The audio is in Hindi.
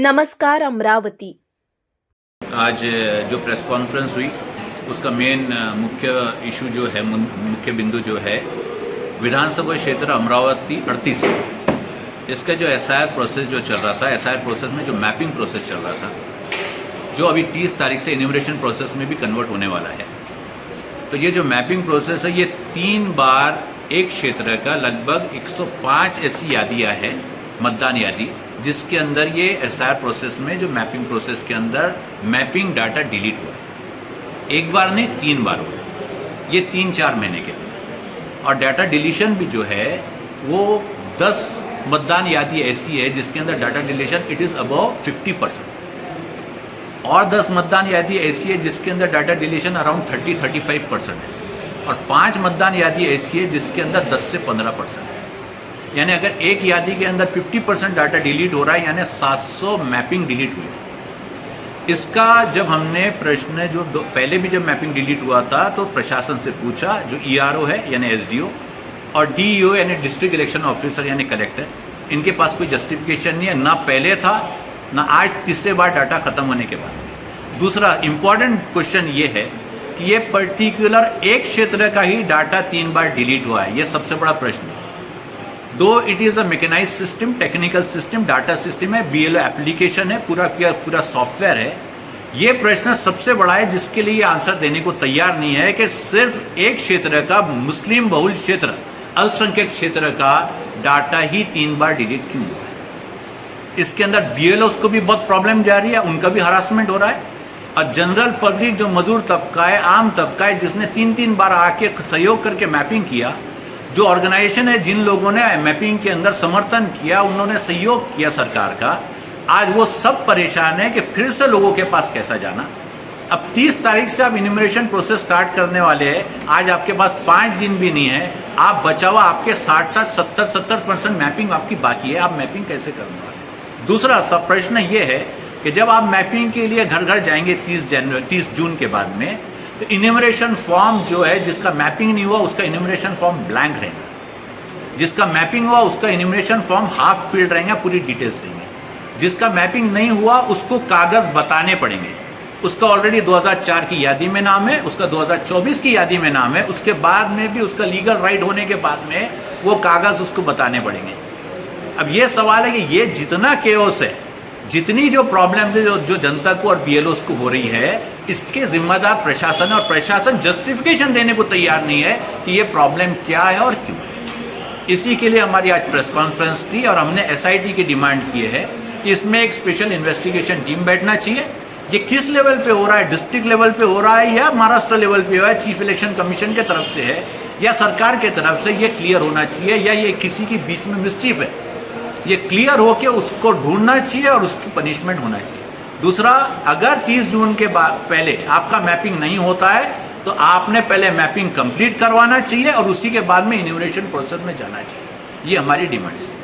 नमस्कार अमरावती। आज जो प्रेस कॉन्फ्रेंस हुई उसका मेन मुख्य इशू जो है, मुख्य बिंदु जो है विधानसभा क्षेत्र अमरावती 38, इसका जो एसआईआर प्रोसेस जो चल रहा था, एसआईआर प्रोसेस में जो मैपिंग प्रोसेस चल रहा था, जो अभी 30 तारीख से इन्यूमरेशन प्रोसेस में भी कन्वर्ट होने वाला है। तो ये जो मैपिंग प्रोसेस है, ये 3 बार एक क्षेत्र का लगभग 105 ऐसी यादियाँ है, मतदान यादी, जिसके अंदर ये एसआईआर प्रोसेस में जो मैपिंग प्रोसेस के अंदर मैपिंग डाटा डिलीट हुआ है। एक बार नहीं, 3 बार हुआ है, ये 3-4 महीने के अंदर। और डाटा डिलीशन भी जो है वो 10 मतदान यादी ऐसी है जिसके अंदर data deletion it is above 50%, और 10 मतदान यादी ऐसी है जिसके अंदर डाटा डिलीशन अराउंड 30-35% है, और 5 मतदान यादी ऐसी है जिसके अंदर 10 से 15% है। यानी अगर एक यादी के अंदर 50% डाटा डिलीट हो रहा है, यानी 700 मैपिंग डिलीट हुई है। इसका जब हमने प्रश्न जो पहले भी जब मैपिंग डिलीट हुआ था तो प्रशासन से पूछा, जो ईआरओ है यानी एसडीओ, और डीईओ यानी डिस्ट्रिक्ट इलेक्शन ऑफिसर यानी कलेक्टर, इनके पास कोई जस्टिफिकेशन नहीं है, ना पहले था ना आज, तीसरे बार डाटा खत्म होने के बाद। दूसरा इंपॉर्टेंट क्वेश्चन ये है कि ये पर्टिकुलर एक क्षेत्र का ही डाटा 3 बार डिलीट हुआ है, ये सबसे बड़ा प्रश्न है। दो it is a mechanise system, technical system, data system है, बीएलओ एप्लीकेशन है, पूरा सॉफ्टवेयर है। ये प्रश्न सबसे बड़ा है जिसके लिए आंसर देने को तैयार नहीं है कि सिर्फ एक क्षेत्र का, मुस्लिम बहुल क्षेत्र, अल्पसंख्यक क्षेत्र का डाटा ही 3 बार डिलीट क्यों हुआ है। इसके अंदर बीएलओस को भी बहुत प्रॉब्लम जा रही है, उनका भी हरासमेंट हो रहा है, और जनरल पब्लिक जो मजदूर तबका है, आम तबका है, जिसने 3-3 बार आके सहयोग करके मैपिंग किया, जो ऑर्गेनाइजेशन है, जिन लोगों ने मैपिंग के अंदर समर्थन किया, उन्होंने सहयोग किया सरकार का, आज वो सब परेशान है कि फिर से लोगों के पास कैसा जाना। अब 30 तारीख से आप इन्यूमरेशन प्रोसेस स्टार्ट करने वाले हैं, आज आपके पास 5 दिन भी नहीं है, आप बचा हुआ आपके 60-70% मैपिंग आपकी बाकी है, आप मैपिंग कैसे करने वाले हैं। दूसरा सब प्रश्न ये है कि जब आप मैपिंग के लिए घर घर जाएंगे 30 जून के बाद में, तो इन्यूमरेशन फॉर्म जो है, जिसका मैपिंग नहीं हुआ उसका इन्यूमरेशन फॉर्म ब्लैंक रहेगा, जिसका मैपिंग हुआ उसका इन्यूमरेशन फॉर्म हाफ फील्ड रहेगा, पूरी डिटेल्स रहेंगे। जिसका मैपिंग नहीं हुआ उसको कागज़ बताने पड़ेंगे, उसका ऑलरेडी 2004 की यादी में नाम है, उसका 2024 की यादी में नाम है, उसके बाद में भी उसका लीगल राइट होने के बाद में वो कागज़ उसको बताने पड़ेंगे। अब ये सवाल है कि ये जितना केओस है, जितनी जो प्रॉब्लम है जो जनता को और बीएलओस को हो रही है, इसके जिम्मेदार प्रशासन, और प्रशासन जस्टिफिकेशन देने को तैयार नहीं है कि ये प्रॉब्लम क्या है और क्यों है। इसी के लिए हमारी आज प्रेस कॉन्फ्रेंस थी, और हमने एसआईटी की डिमांड की है कि इसमें एक स्पेशल इन्वेस्टिगेशन टीम बैठना चाहिए। ये किस लेवल पे हो रहा है, डिस्ट्रिक्ट लेवल पे हो रहा है या महाराष्ट्र लेवल पे हो रहा है, चीफ इलेक्शन कमीशन के तरफ से है या सरकार के तरफ से, ये क्लियर होना चाहिए, या ये किसी के बीच में मिसचीफ है, ये क्लियर होके उसको ढूंढना चाहिए और उसकी पनिशमेंट होना चाहिए। दूसरा, अगर 30 जून के बाद पहले आपका मैपिंग नहीं होता है तो आपने पहले मैपिंग कंप्लीट करवाना चाहिए और उसी के बाद में इन्यूमरेशन प्रोसेस में जाना चाहिए। ये हमारी डिमांड्स है।